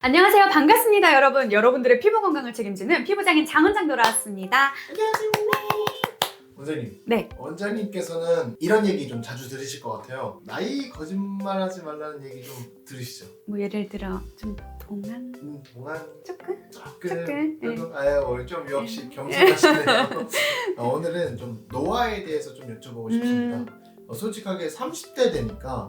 안녕하세요. 반갑습니다, 여러분. 여러분들의 피부 건강을 책임지는 피부장인 장원장 돌아왔습니다. 안녕하세요. 원장님. 네. 원장님께서는 이런 얘기 좀 자주 들으실 것 같아요. 나이 거짓말하지 말라는 얘기 좀 들으시죠? 뭐 예를 들어 좀 동안 동안 조금? 조금 네. 오늘 좀 역시 겸손하시네요. 오늘은 좀 노화에 대해서 좀 여쭤보고 싶습니다. 솔직하게 30대 되니까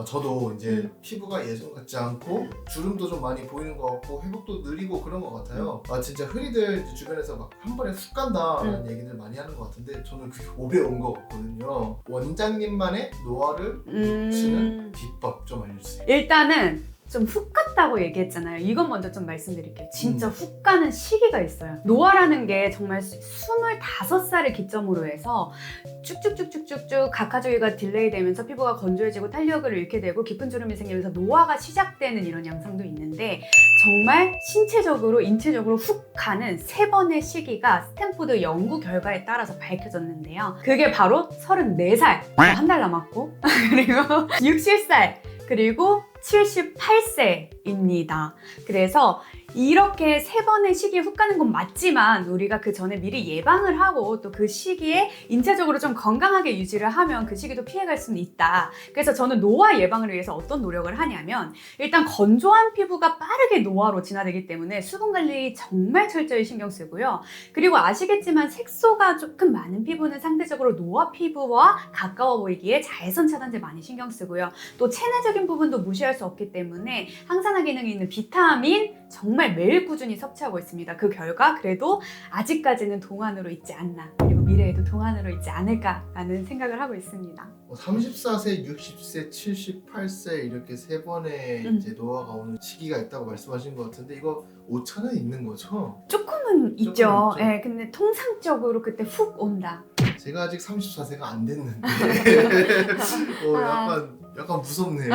저도 이제 피부가 예전 같지 않고 주름도 좀 많이 보이는 것 같고 회복도 느리고 그런 것 같아요. 진짜 흔히들 이제 주변에서 막 한 번에 훅 간다라는 얘기들 많이 하는 것 같은데 저는 그게 오래 온 것 같거든요. 원장님만의 노화를 치는 비법 좀 알려주세요. 일단은 좀 훅 갔다고 얘기했잖아요. 이건 먼저 좀 말씀드릴게요. 진짜 훅 가는 시기가 있어요. 노화라는 게 정말 25살을 기점으로 해서 쭉쭉쭉쭉쭉쭉 각하주기가 딜레이 되면서 피부가 건조해지고 탄력을 잃게 되고 깊은 주름이 생기면서 노화가 시작되는 이런 양상도 있는데 정말 신체적으로 인체적으로 훅 가는 3번의 시기가 스탠포드 연구 결과에 따라서 밝혀졌는데요. 그게 바로 34살, 한 달 남았고 그리고 60살 그리고 78세입니다. 그래서 이렇게 3번의 시기에 훅 가는 건 맞지만 우리가 그 전에 미리 예방을 하고 또 그 시기에 인체적으로 좀 건강하게 유지를 하면 그 시기도 피해갈 수는 있다. 그래서 저는 노화 예방을 위해서 어떤 노력을 하냐면 일단 건조한 피부가 빠르게 노화로 진화되기 때문에 수분 관리 정말 철저히 신경 쓰고요. 그리고 아시겠지만 색소가 조금 많은 피부는 상대적으로 노화 피부와 가까워 보이기에 자외선 차단제 많이 신경 쓰고요. 또 체내적인 부분도 무시할 수 없기 때문에 항산화 기능이 있는 비타민 정말 매일 꾸준히 섭취하고 있습니다. 그 결과 그래도 아직까지는 동안으로 있지 않나, 그리고 미래에도 동안으로 있지 않을까라는 생각을 하고 있습니다. 34세, 60세, 78세 이렇게 3번의 이제 노화가 오는 시기가 있다고 말씀하신 것 같은데 이거 오차는 있는 거죠? 조금은 있죠. 네, 근데 통상적으로 그때 훅 온다. 제가 아직 34세가 안 됐는데 약간 무섭네요.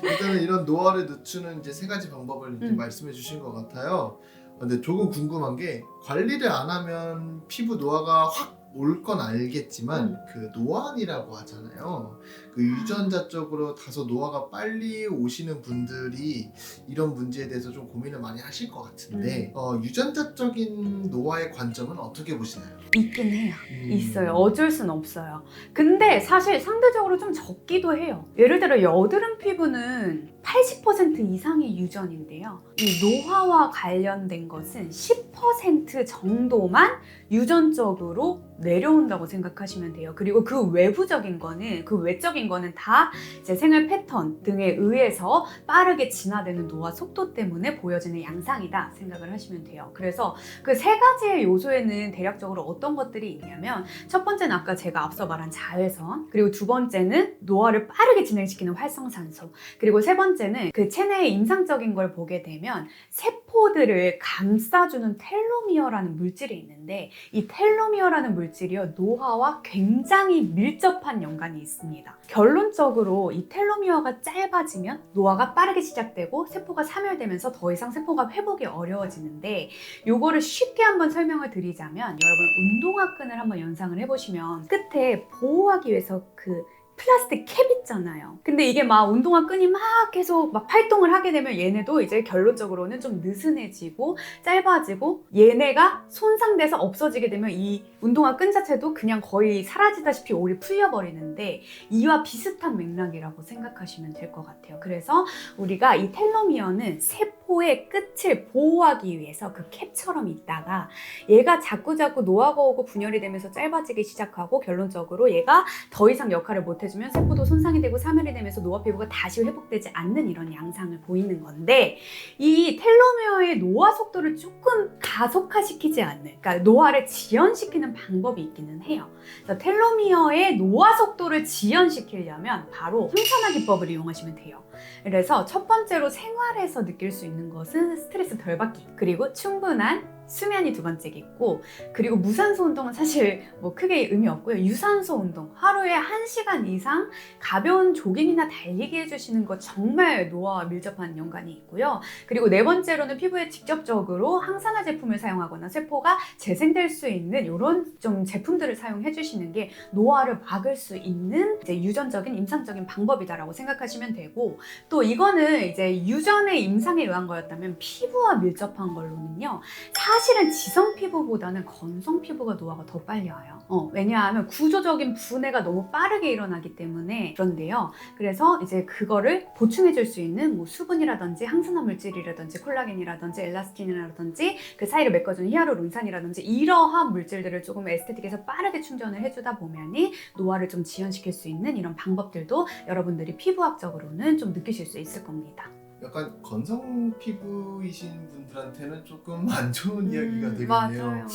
일단은 이런 노화를 늦추는 이제 3가지 방법을 이제 말씀해 주신 것 같아요. 근데 조금 궁금한 게 관리를 안 하면 피부 노화가 확 올 건 알겠지만 그 노안이라고 하잖아요. 그 유전자 쪽으로 다소 노화가 빨리 오시는 분들이 이런 문제에 대해서 좀 고민을 많이 하실 것 같은데 유전자적인 노화의 관점은 어떻게 보시나요? 있긴 해요. 있어요. 어쩔 순 없어요. 근데 사실 상대적으로 좀 적기도 해요. 예를 들어 여드름 피부는 80% 이상이 유전인데요. 이 노화와 관련된 것은 10% 정도만 유전적으로 내려온다고 생각하시면 돼요. 그리고 그 외부적인 거는, 그 외적인 거는 다 이제 생활 패턴 등에 의해서 빠르게 진화되는 노화 속도 때문에 보여지는 양상이다 생각을 하시면 돼요. 그래서 그 3가지의 요소에는 대략적으로 어떤 것들이 있냐면 첫 번째는 아까 제가 앞서 말한 자외선, 그리고 2번째는 노화를 빠르게 진행시키는 활성산소, 그리고 3번째는 그 체내의 임상적인 걸 보게 되면 세포들을 감싸주는 텔로미어라는 물질이 있는데 이 텔로미어라는 물질이요 노화와 굉장히 밀접한 연관이 있습니다. 결론적으로 이 텔로미어가 짧아지면 노화가 빠르게 시작되고 세포가 사멸되면서 더 이상 세포가 회복이 어려워지는데 요거를 쉽게 한번 설명을 드리자면 여러분 운동화끈을 한번 연상을 해보시면 끝에 보호하기 위해서 그 플라스틱 캡 있잖아요. 근데 이게 막 운동화 끈이 막 계속 막 활동을 하게 되면 얘네도 이제 결론적으로는 좀 느슨해지고 짧아지고 얘네가 손상돼서 없어지게 되면 이 운동화 끈 자체도 그냥 거의 사라지다시피 올이 풀려버리는데 이와 비슷한 맥락이라고 생각하시면 될 것 같아요. 그래서 우리가 이 텔로미어는 세포의 끝을 보호하기 위해서 그 캡처럼 있다가 얘가 자꾸자꾸 노화가 오고 분열이 되면서 짧아지기 시작하고 결론적으로 얘가 더 이상 역할을 못해주면 세포도 손상이 되고 사멸이 되면서 노화 피부가 다시 회복되지 않는 이런 양상을 보이는 건데 이 텔로미어의 노화 속도를 조금 가속화시키지 않는, 그러니까 노화를 지연시키는 방법이 있기는 해요. 그래서 텔로미어의 노화 속도를 지연시키려면 바로 항산화 기법을 이용하시면 돼요. 그래서 첫 번째로 생활에서 느낄 수 있는 것은 스트레스 덜 받기, 그리고 충분한 수면이 두 번째겠고, 그리고 무산소 운동은 사실 뭐 크게 의미 없고요. 유산소 운동, 하루에 1시간 이상 가벼운 조깅이나 달리기 해주시는 거 정말 노화와 밀접한 연관이 있고요. 그리고 네 번째로는 피부에 직접적으로 항산화 제품을 사용하거나 세포가 재생될 수 있는 이런 좀 제품들을 사용해 주시는 게 노화를 막을 수 있는 이제 유전적인 임상적인 방법이다라고 생각하시면 되고, 또 이거는 이제 유전의 임상에 의한 거였다면 피부와 밀접한 걸로는요, 사실은 지성 피부보다는 건성 피부가 노화가 더 빨리 와요. 왜냐하면 구조적인 분해가 너무 빠르게 일어나기 때문에 그런데요. 그래서 이제 그거를 보충해 줄 수 있는 뭐 수분이라든지 항산화 물질이라든지 콜라겐이라든지 엘라스틴이라든지 그 사이를 메꿔주는 히아루론산이라든지 이러한 물질들을 조금 에스테틱에서 빠르게 충전을 해주다 보면이 노화를 좀 지연시킬 수 있는 이런 방법들도 여러분들이 피부학적으로는 좀 느끼실 수 있을 겁니다. 약간 건성 피부이신 분들한테는 조금 안 좋은 이야기가 되겠네요. 맞아요.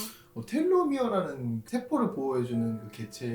텔로미어라는 세포를 보호해주는 그 개체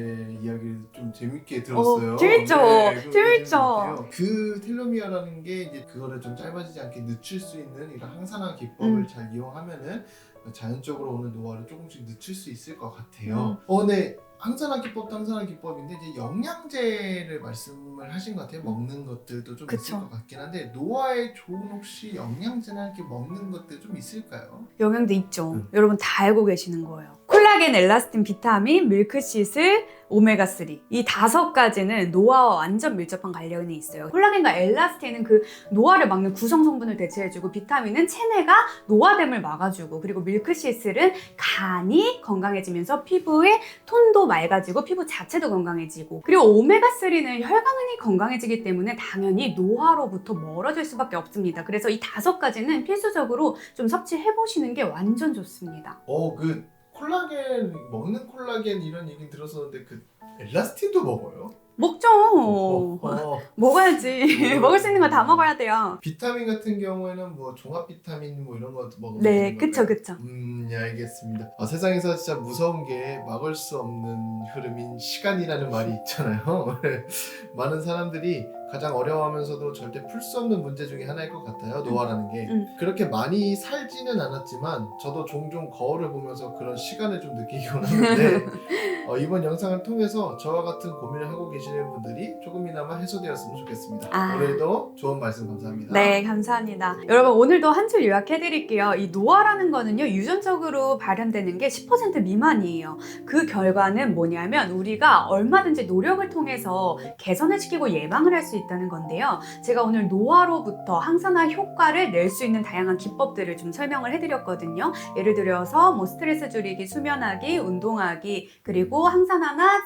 이야기를 좀 재밌게 들었어요. 재밌죠? 그거 재밌죠? 재밌게요. 그 텔로미어라는 게 이제 그거를 좀 짧아지지 않게 늦출 수 있는 이런 항산화 기법을 잘 이용하면은 자연적으로 오는 노화를 조금씩 늦출 수 있을 것 같아요. 네. 항산화 기법도 항산화 기법인데 이제 영양제를 말씀을 하신 것 같아요. 먹는 것들도 좀 그쵸. 있을 것 같긴 한데 노화에 좋은 혹시 영양제나 이렇게 먹는 것들 좀 있을까요? 영양제 있죠. 여러분 다 알고 계시는 거예요. 콜라겐, 엘라스틴, 비타민, 밀크시슬, 오메가3 이 5가지는 노화와 완전 밀접한 관련이 있어요. 콜라겐과 엘라스틴은 그 노화를 막는 구성 성분을 대체해주고, 비타민은 체내가 노화됨을 막아주고, 그리고 밀크시슬은 간이 건강해지면서 피부의 톤도 맑아지고 피부 자체도 건강해지고, 그리고 오메가3는 혈관이 건강해지기 때문에 당연히 노화로부터 멀어질 수밖에 없습니다. 그래서 이 5가지는 필수적으로 좀 섭취해보시는 게 완전 좋습니다. 그 콜라겐 먹는 콜라겐 이런 얘기 들었었는데 그 엘라스틴도 먹어요? 먹죠. 먹어야지. 먹을 수 있는 거 다 먹어야 돼요. 비타민 같은 경우에는 뭐 종합 비타민 뭐 이런 거 먹으면 네, 되는 그쵸, 걸까요? 그쵸. 네, 알겠습니다. 세상에서 진짜 무서운 게 막을 수 없는 흐름인 시간이라는 말이 있잖아요. 많은 사람들이 가장 어려워하면서도 절대 풀 수 없는 문제 중에 하나일 것 같아요. 노화라는 게. 그렇게 많이 살지는 않았지만 저도 종종 거울을 보면서 그런 시간을 좀 느끼곤 하는데 이번 영상을 통해서 저와 같은 고민을 하고 계시는 분들이 조금이나마 해소되었으면 좋겠습니다. 오늘도 좋은 말씀 감사합니다. 네, 감사합니다. 여러분, 오늘도 한 줄 요약해드릴게요. 이 노화라는 거는요, 유전적으로 발현되는 게 10% 미만이에요. 그 결과는 뭐냐면 우리가 얼마든지 노력을 통해서 개선을 시키고 예방을 할 수 있다는 건데요. 제가 오늘 노화로부터 항산화 효과를 낼 수 있는 다양한 기법들을 좀 설명을 해드렸거든요. 예를 들어서 뭐 스트레스 줄이기, 수면하기, 운동하기, 그리고 항산화나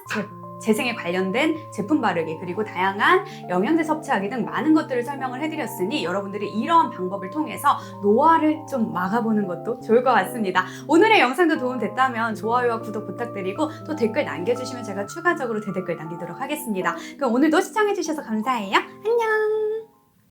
재생에 관련된 제품 바르기, 그리고 다양한 영양제 섭취하기 등 많은 것들을 설명을 해드렸으니 여러분들이 이러한 방법을 통해서 노화를 좀 막아보는 것도 좋을 것 같습니다. 오늘의 영상도 도움됐다면 좋아요와 구독 부탁드리고 또 댓글 남겨주시면 제가 추가적으로 대댓글 남기도록 하겠습니다. 그럼 오늘도 시청해주셔서 감사해요. 안녕!